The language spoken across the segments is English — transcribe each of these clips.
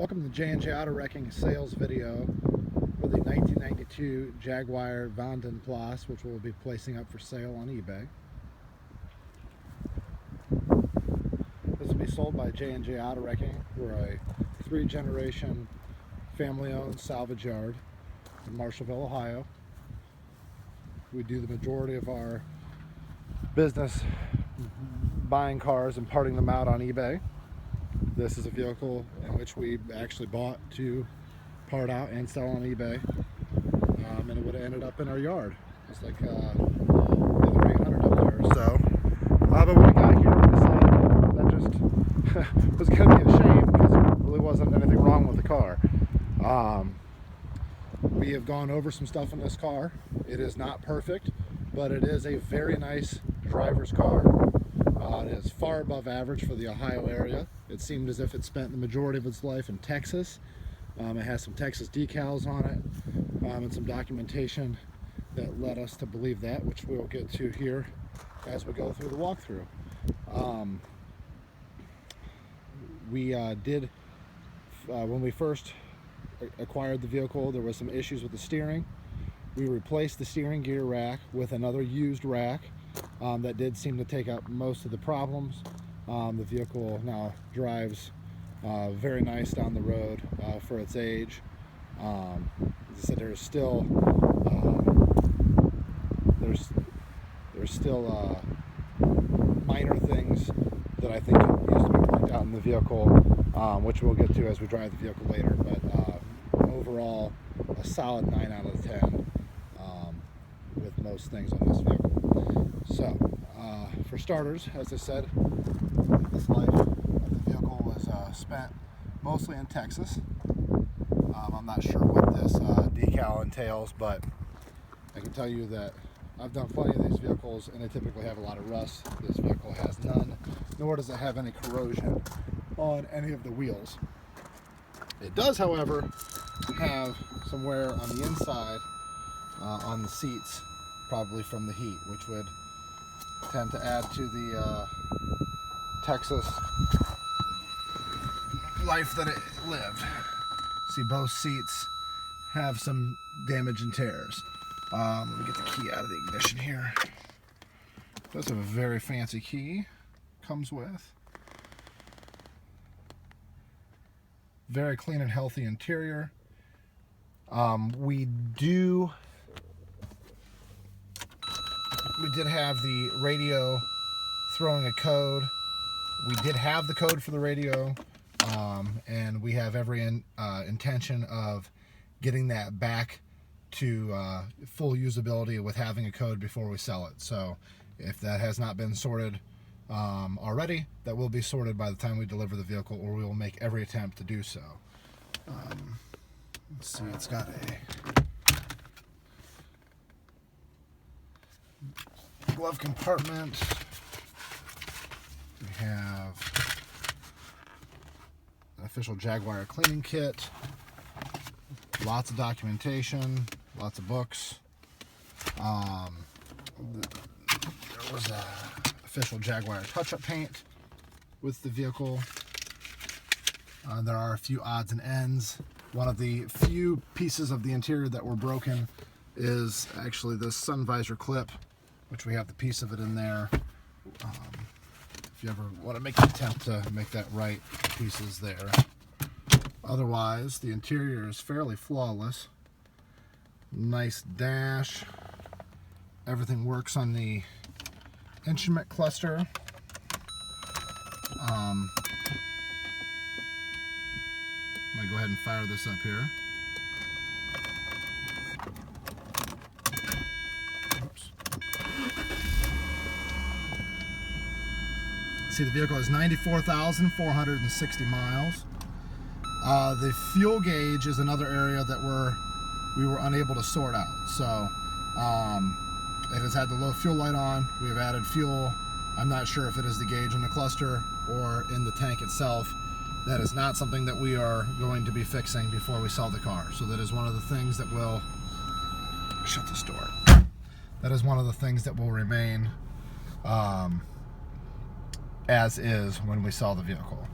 Welcome to the J&J Auto Wrecking sales video for the 1992 Jaguar XJ6, which we'll be placing up for sale on eBay. This will be sold by J&J Auto Wrecking. We're a three-generation family-owned salvage yard in Marshallville, Ohio. We do the majority of our business buying cars and parting them out on eBay. This is a vehicle in which we actually bought to part out and sell on eBay, and it would have ended up in our yard. It's like the other 800 up there. So, but when we got here, we decided that just was going to be a shame because there really wasn't anything wrong with the car. We have gone over some stuff in this car. It is not perfect, but it is a very nice driver's car. It is far above average for the Ohio area. It seemed as if it spent the majority of its life in Texas. It has some Texas decals on it and some documentation that led us to believe that, which we'll get to here as we go through the walkthrough. When we first acquired the vehicle, there was some issues with the steering. We replaced the steering gear rack with another used rack that did seem to take up most of the problems. The vehicle now drives very nice down the road for its age. As I said, there's still minor things that I think used to be pointed out in the vehicle, which we'll get to as we drive the vehicle later. But overall, a solid 9 out of 10 with most things on this vehicle. So, for starters, as I said, this life of the vehicle was spent mostly in Texas. I'm not sure what this decal entails, but I can tell you that I've done plenty of these vehicles and they typically have a lot of rust. This vehicle has none, nor does it have any corrosion on any of the wheels. It does, however, have some wear on the inside on the seats, probably from the heat, which would tend to add to the Texas life that it lived. See, both seats have some damage and tears. Let me get the key out of the ignition here. It does have a very fancy key. Comes with. Very clean and healthy interior. We did have the radio throwing a code. We did have the code for the radio, and we have every intention of getting that back to full usability with having a code before we sell it. So if that has not been sorted already, that will be sorted by the time we deliver the vehicle, or we will make every attempt to do so. Let's see, it's got a glove compartment. We have an official Jaguar cleaning kit, lots of documentation, lots of books. There was an official Jaguar touch-up paint with the vehicle. There are a few odds and ends. One of the few pieces of the interior that were broken is actually this sun visor clip, which we have the piece of it in there. If you ever want to make an attempt to make that right, the piece is there. Otherwise, the interior is fairly flawless. Nice dash. Everything works on the instrument cluster. I'm going to go ahead and fire this up here. Oops. See, the vehicle has 94,460 miles. The fuel gauge is another area that we were unable to sort out. So it has had the low fuel light on. We have added fuel. I'm not sure if it is the gauge on the cluster or in the tank itself. That is not something that we are going to be fixing before we sell the car. So that is one of the things that will shut this door. That is one of the things that will remain as is when we sell the vehicle.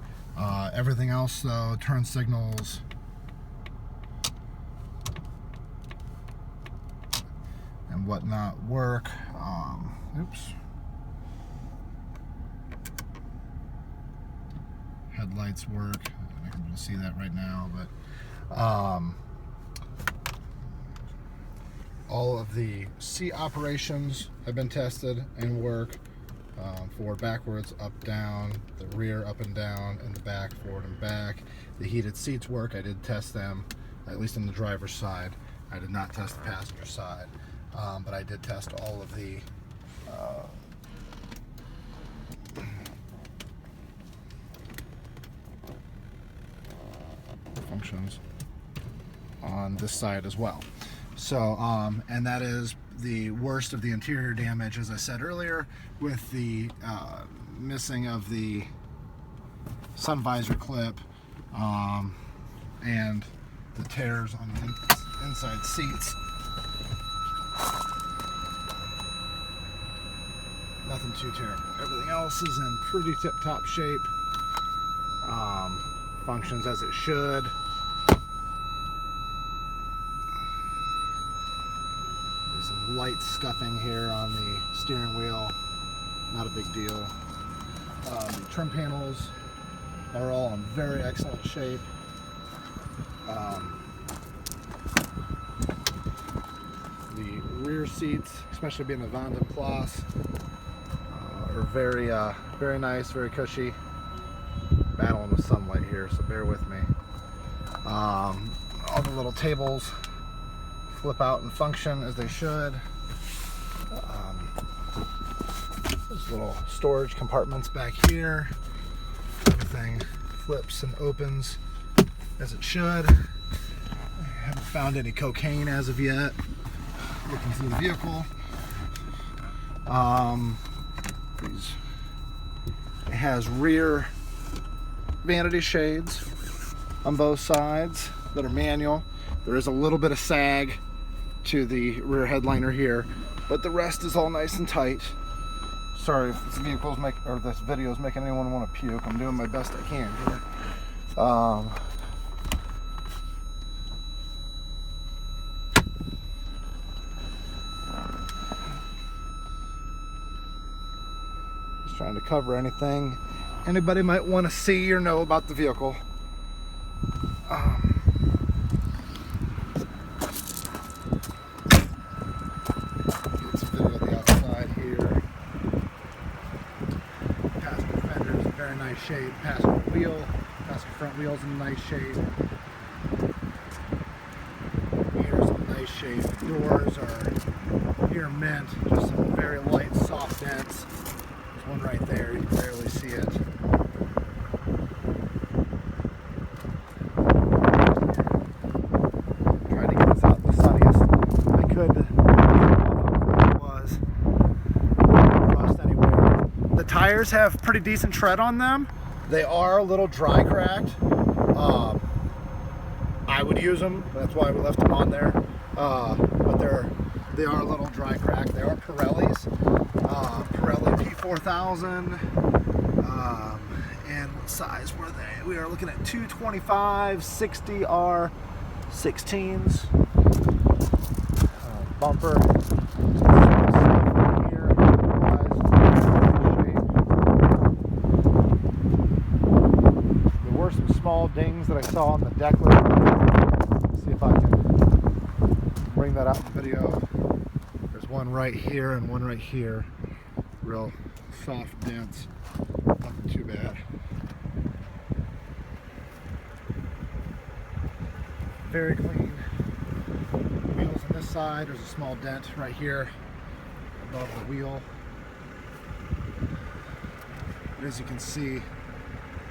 Everything else though, turn signals, and whatnot work. Oops. Headlights work. I can able to see that right now, but all of the seat operations have been tested and work. Forward, backwards, up, down, the rear, up and down, and the back, forward and back. The heated seats work. I did test them, at least on the driver's side. I did not test the passenger side, but I did test all of the functions on this side as well. So, and that is the worst of the interior damage, as I said earlier, with the missing of the sun visor clip and the tears on the inside seats. Nothing too terrible. Everything else is in pretty tip-top shape. Functions as it should. There's some light scuffing here on the steering wheel. Not a big deal. The trim panels are all in very excellent shape. The rear seats, especially being the Van den Plas, are very nice, very cushy. Battling with sunlight here, so bear with me. All the little tables flip out and function as they should. There's little storage compartments back here. Everything flips and opens as it should. I haven't found any cocaine as of yet. Looking through the vehicle. It has rear vanity shades on both sides that are manual. There is a little bit of sag to the rear headliner here, but the rest is all nice and tight. Sorry if this video is making anyone want to puke. I'm doing my best I can here. Just trying to cover anything anybody might want to see or know about the vehicle. Get some video of the outside here. Passenger fender is in very nice shape. Passenger front wheel's in nice shape. Mirrors in nice shape. Doors are near mint, just some very light, soft dents. There's one right there, you can barely see it. Tires have pretty decent tread on them. They are a little dry cracked. I would use them, that's why we left them on there. But they are a little dry cracked. They are Pirellis, Pirelli P4000. And what size were they? We are looking at 225 60R 16s. Bumper. Some small dings that I saw on the deck lid. Let's see if I can bring that out in the video. There's one right here and one right here. Real soft dents. Nothing too bad. Very clean. Wheels on this side. There's a small dent right here above the wheel. But as you can see,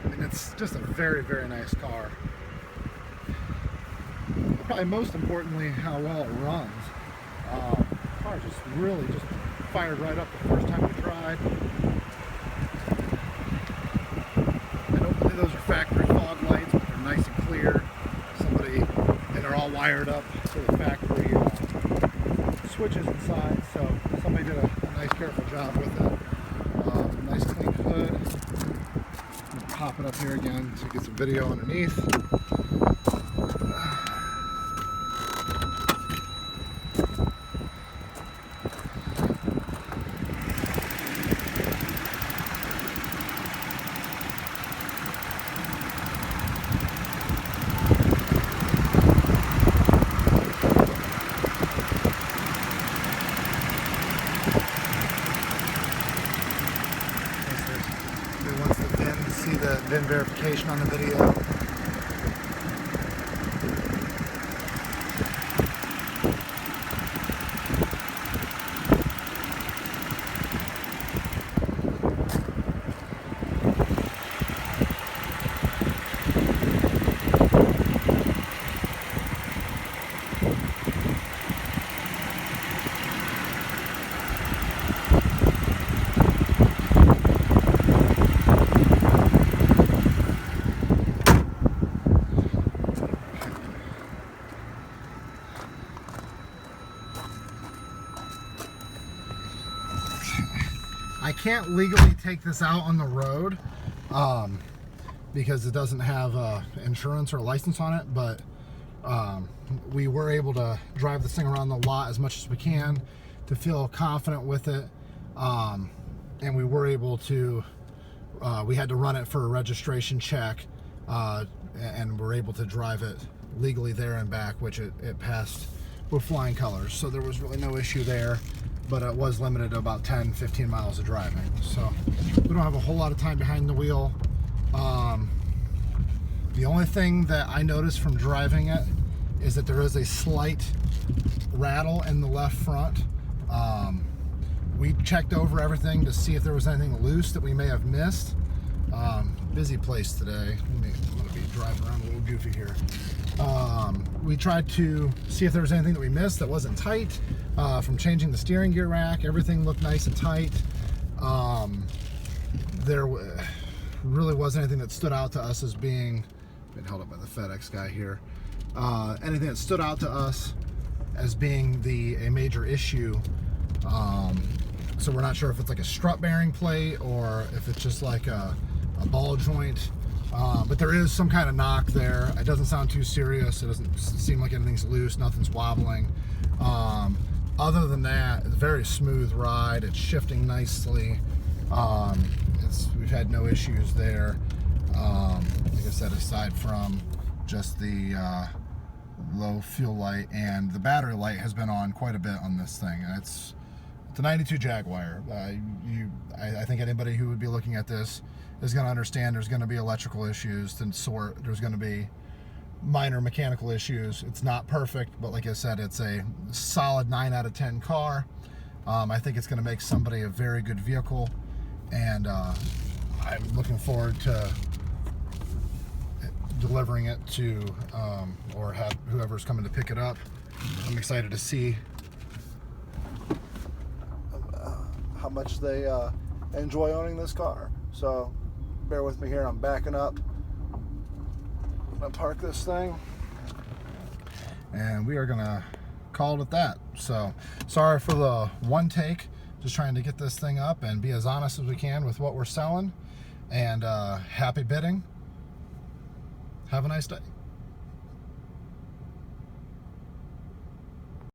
and it's just a very, very nice car. Probably most importantly, how well it runs. The car just really fired right up the first time we tried. I don't believe those are factory fog lights, but they're nice and clear. And they're all wired up to the factory switches inside, so somebody did a nice, careful job with it. Nice clean hood. Pop pop it up here again to get some video underneath. Wants the VIN to see the VIN verification on the video. I can't legally take this out on the road because it doesn't have insurance or license on it, but we were able to drive this thing around the lot as much as we can to feel confident with it, and we were able to, we had to run it for a registration check, and we're able to drive it legally there and back, which it passed with flying colors, so there was really no issue there. But it was limited to about 10-15 miles of driving. So we don't have a whole lot of time behind the wheel. The only thing that I noticed from driving it is that there is a slight rattle in the left front. We checked over everything to see if there was anything loose that we may have missed. Busy place today. I'm gonna be driving around a little goofy here. We tried to see if there was anything that we missed that wasn't tight from changing the steering gear rack. Everything looked nice and tight. There really wasn't anything that stood out to us as being, been held up by the FedEx guy here, anything that stood out to us as being a major issue. So we're not sure if it's like a strut bearing plate or if it's just like a ball joint. But there is some kind of knock there. It doesn't sound too serious. It doesn't seem like anything's loose, nothing's wobbling. Other than that, it's a very smooth ride. It's shifting nicely. We've had no issues there. Like I said, aside from just the low fuel light, and the battery light has been on quite a bit on this thing. And it's a 92 Jaguar. I think anybody who would be looking at this is going to understand there's going to be electrical issues to sort. There's going to be minor mechanical issues. It's not perfect, but like I said, it's a solid 9 out of 10 car. I think it's going to make somebody a very good vehicle, and I'm looking forward to delivering it to or have whoever's coming to pick it up. I'm excited to see how much they enjoy owning this car. So bear with me here, I'm backing up. I'm gonna park this thing and we are gonna call it at that. So sorry for the one take, just trying to get this thing up and be as honest as we can with what we're selling. And happy bidding. Have a nice day.